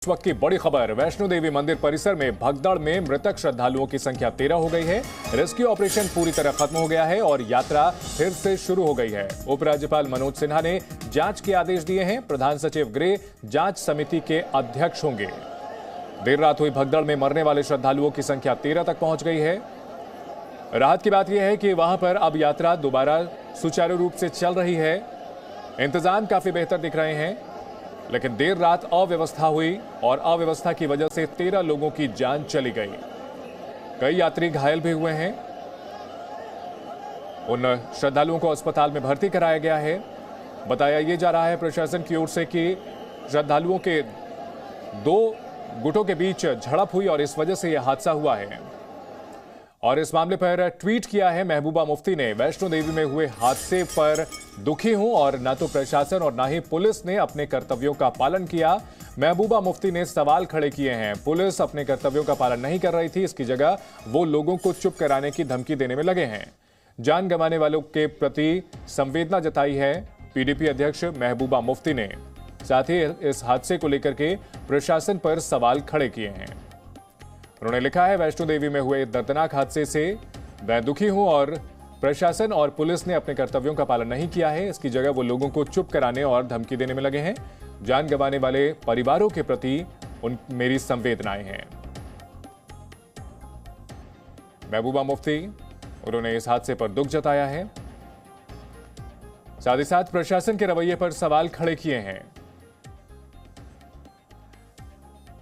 इस वक्त की बड़ी खबर, वैष्णो देवी मंदिर परिसर में भगदड़ में मृतक श्रद्धालुओं की संख्या 13 हो गई है। रेस्क्यू ऑपरेशन पूरी तरह खत्म हो गया है और यात्रा फिर से शुरू हो गई है। उपराज्यपाल मनोज सिन्हा ने जांच के आदेश दिए हैं। प्रधान सचिव गृह जांच समिति के अध्यक्ष होंगे। देर रात हुई भगदड़ में मरने वाले श्रद्धालुओं की संख्या 13 तक पहुंच गई है। राहत की बात यह है कि वहां पर अब यात्रा दोबारा सुचारू रूप से चल रही है। इंतजाम काफी बेहतर दिख रहे हैं, लेकिन देर रात अव्यवस्था हुई और अव्यवस्था की वजह से 13 लोगों की जान चली गई। कई यात्री घायल भी हुए हैं। उन श्रद्धालुओं को अस्पताल में भर्ती कराया गया है। बताया यह जा रहा है प्रशासन की ओर से कि श्रद्धालुओं के दो गुटों के बीच झड़प हुई और इस वजह से यह हादसा हुआ है। और इस मामले पर ट्वीट किया है महबूबा मुफ्ती ने। वैष्णो देवी में हुए हादसे पर दुखी हूं और न तो प्रशासन और न ही पुलिस ने अपने कर्तव्यों का पालन किया। महबूबा मुफ्ती ने सवाल खड़े किए हैं। पुलिस अपने कर्तव्यों का पालन नहीं कर रही थी, इसकी जगह वो लोगों को चुप कराने की धमकी देने में लगे हैं। जान गंवाने वालों के प्रति संवेदना जताई है पीडीपी अध्यक्ष महबूबा मुफ्ती ने। साथ ही इस हादसे को लेकर के प्रशासन पर सवाल खड़े किए हैं। उन्होंने लिखा है, वैष्णो देवी में हुए दर्दनाक हादसे से मैं दुखी हूं और प्रशासन और पुलिस ने अपने कर्तव्यों का पालन नहीं किया है। इसकी जगह वो लोगों को चुप कराने और धमकी देने में लगे हैं। जान गंवाने वाले परिवारों के प्रति मेरी संवेदनाएं हैं। महबूबा मुफ्ती, उन्होंने इस हादसे पर दुख जताया है। साथ ही साथ प्रशासन के रवैये पर सवाल खड़े किए हैं।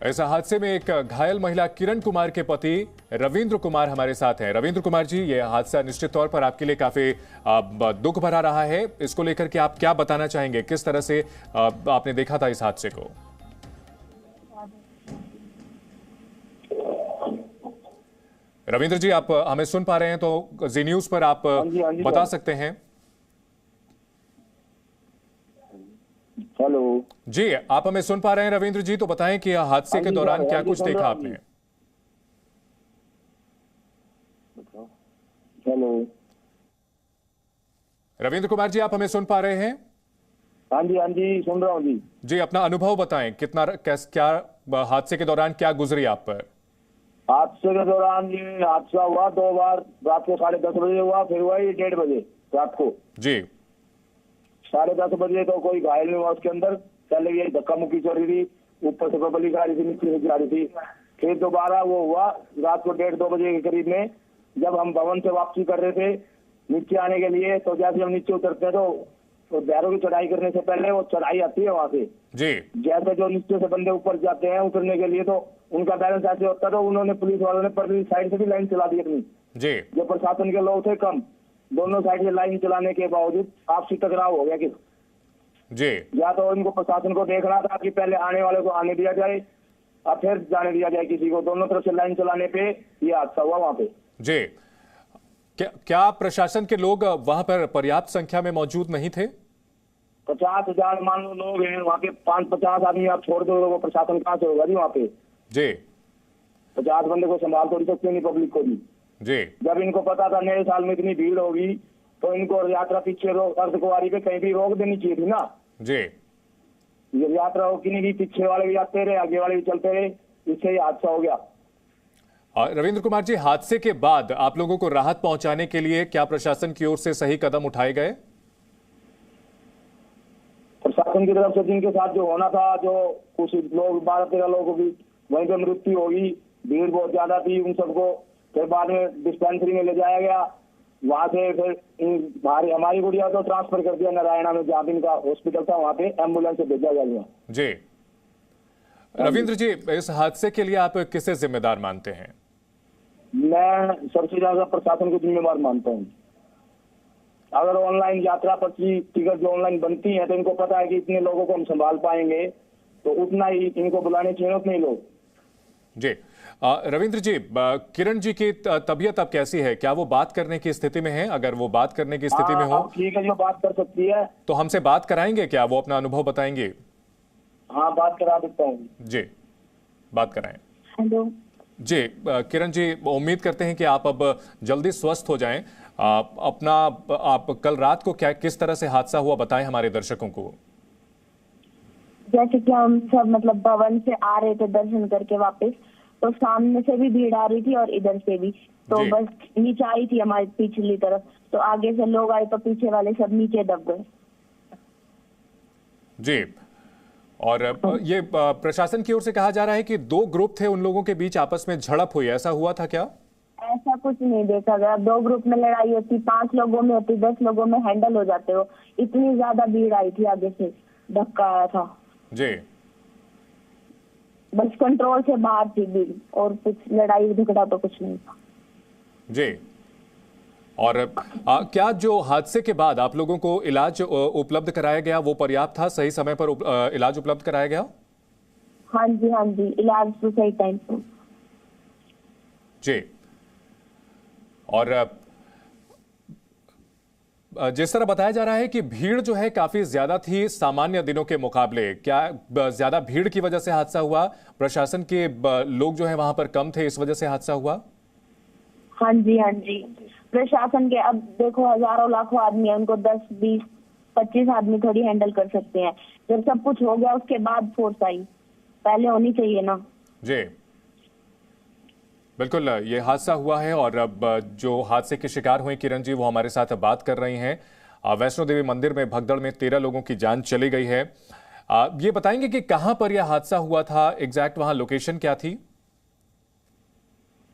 इस हादसे में एक घायल महिला किरण कुमार के पति रविंद्र कुमार हमारे साथ हैं। रविंद्र कुमार जी, यह हादसा निश्चित तौर पर आपके लिए काफी दुख भरा रहा है। इसको लेकर के आप क्या बताना चाहेंगे? किस तरह से आपने देखा था इस हादसे को? रविंद्र जी, आप हमें सुन पा रहे हैं तो जी न्यूज पर आप बता सकते हैं। हेलो जी, आप हमें सुन पा रहे हैं रविंद्र जी? तो बताएं कि हादसे के दौरान क्या कुछ देखा आपने? हेलो रविंद्र कुमार जी, आप हमें सुन पा रहे हैं? हाँ जी सुन रहा हूँ जी। जी, अपना अनुभव बताएं। क्या हादसे के दौरान क्या गुजरी आप पर? हादसे के दौरान ये हादसा हुआ 2 बार। रात को 10:30 बजे हुआ, फिर हुआ ये 1:30 बजे रात को। जी, 10:30 बजे तो कोई घायल नहीं हुआ उसके अंदर। पहले ये धक्का मुक्की चल रही थी, ऊपर से पब्लिक आ रही थी, नीचे से आ रही थी। फिर दोबारा वो हुआ रात को 1:30-2 बजे के करीब में, जब हम भवन से वापसी कर रहे थे नीचे आने के लिए। तो जैसे हम नीचे उतरते हैं तो बैरों की चढ़ाई करने से पहले वो चढ़ाई आती है वहां से जी। जैसे जो नीचे से बंदे ऊपर जाते हैं उतरने के लिए, तो उनका बैलेंस ऐसे होता है। तो उन्होंने पुलिस वालों ने परली साइड से भी लाइन चला दी अपनी। जी, जो प्रशासन के लोग थे कम, दोनों साइड से लाइन चलाने के बावजूद आपसी टकराव हो गया कि जी। या तो इनको प्रशासन को देखना था कि पहले आने वाले को आने दिया जाए और फिर जाने दिया जाए किसी को। दोनों तरफ से लाइन चलाने पे ये हादसा हुआ वहां पे। जी, क्या प्रशासन के लोग वहां पर पर्याप्त संख्या में मौजूद नहीं थे? 50,000 मान लो लोग हैं वहाँ पे। 5-50 आदमी आप छोड़ दो, वो प्रशासन कहाँ से होगा जी वहाँ पे? जी, 50 बंदे को संभाल तो सकते नहीं पब्लिक को भी। जी। जब इनको पता था नए साल में इतनी भीड़ होगी तो इनको यात्रा पीछे अर्धकुंवारी पे कहीं भी रोक देनी चाहिए थी ना जी। ये यात्रा रोकी नहीं, पीछे वाले भी आते रहे, आगे वाले भी चलते रहे, इससे ये हादसा हो गया। रविंद्र कुमार जी, हादसे के बाद आप लोगों को राहत पहुंचाने के लिए क्या प्रशासन की ओर से सही कदम उठाए गए? प्रशासन की तरफ से जिनके साथ जो होना था, जो कुछ लोग 12-13 लोगों की वहीं पे मृत्यु होगी, भीड़ बहुत ज्यादा थी, उन सबको फिर बाद में डिस्पेंसरी में ले जाया गया। वहां से फिर हमारी गुड़िया तो ट्रांसफर कर दिया नारायणा में, जहाँ इनका हॉस्पिटल था वहां पे एम्बुलेंस से भेजा गया। जी। रविंद्र जी, इस हादसे के लिए आप किसे जिम्मेदार मानते हैं? मैं सबसे ज्यादा प्रशासन को जिम्मेवार मानता हूँ। अगर ऑनलाइन यात्रा पर्ची टिकट जो ऑनलाइन बनती है तो इनको पता है कि इतने लोगों को हम संभाल पाएंगे, तो उतना ही इनको बुलाने चाहिए, उतने ही लोग। जी। रविंद्र जी, किरण जी की तबीयत अब कैसी है? क्या वो बात करने की स्थिति में है? अगर वो बात करने की स्थिति में हो ठीक है, जो बात कर सकती है तो हमसे बात कराएंगे क्या? वो अपना अनुभव बताएंगे? हाँ, बात करा देता हूँ जी, बात कराएं। हेलो जी, किरण जी, उम्मीद करते हैं कि आप अब जल्दी स्वस्थ हो जाएं। आप कल रात को किस तरह से हादसा हुआ बताएं हमारे दर्शकों को। जैसे कि हम सब मतलब भवन से आ रहे थे दर्शन करके वापस, तो सामने से भी भीड़ आ रही थी और इधर से भी, तो जी। बस नीचे आई थी हमारी पिछली तरफ, तो आगे से लोग आए तो पीछे वाले सब नीचे दब गए। जी। और ये प्रशासन की ओर से कहा जा रहा है कि 2 ग्रुप थे, उन लोगों के बीच आपस में झड़प हुई, ऐसा हुआ था क्या? ऐसा कुछ नहीं देखा गया। 2 ग्रुप में लड़ाई होती, 5 लोगों में होती, 10 लोगों में हैंडल हो जाते हो। इतनी ज्यादा भीड़ आई थी, आगे से धक्का आया था। जी। बस कंट्रोल से बाहर थी भीड़, और कुछ लड़ाई झगड़ा तो कुछ नहीं था। जी। और क्या जो हादसे के बाद आप लोगों को इलाज उपलब्ध कराया गया वो पर्याप्त था? सही समय पर इलाज उपलब्ध कराया गया? हाँ जी, इलाज तो सही टाइम पर। जी। और जिस तरह बताया जा रहा है कि भीड़ जो है काफी ज्यादा थी सामान्य दिनों के मुकाबले, क्या ज्यादा भीड़ की वजह से हादसा हुआ? प्रशासन के लोग जो है वहां पर कम थे, इस वजह से हादसा हुआ? हाँ जी, प्रशासन के, अब देखो हजारों लाखों आदमी है, उनको 10, 20, 25 आदमी थोड़ी हैंडल कर सकते हैं। जब सब कुछ हो गया उसके बाद फोर्स आई, पहले होनी चाहिए ना। जी बिल्कुल, ये हादसा हुआ है और अब जो हादसे के शिकार हुए किरण जी वो हमारे साथ बात कर रही हैं। वैष्णो देवी मंदिर में भगदड़ में 13 लोगों की जान चली गई है। ये बताएंगे कि कहां पर यह हादसा हुआ था, एग्जैक्ट वहां लोकेशन क्या थी?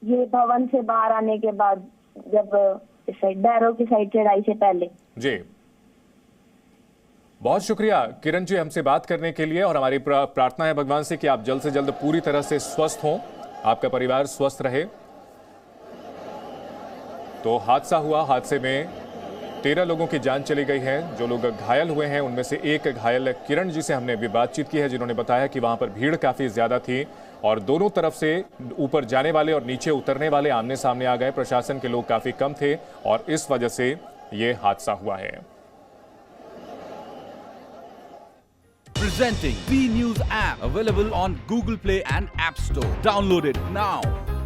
ये भवन से बाहर आने के बाद, जब इस साइड बैरो की साइड चढ़ाई से पहले। जी, बहुत शुक्रिया किरण जी हमसे बात करने के लिए, और हमारी प्रार्थना है भगवान से कि आप जल्द से जल्द पूरी तरह से स्वस्थ हों, आपका परिवार स्वस्थ रहे। तो हादसा हुआ, हादसे में 13 लोगों की जान चली गई है। जो लोग घायल हुए हैं उनमें से एक घायल किरण जी से हमने भी बातचीत की है, जिन्होंने बताया कि वहां पर भीड़ काफी ज्यादा थी और दोनों तरफ से ऊपर जाने वाले और नीचे उतरने वाले आमने सामने आ गए। प्रशासन के लोग काफी कम थे और इस वजह से ये हादसा हुआ है। Presenting B News app, available on Google Play and App Store. Download it now.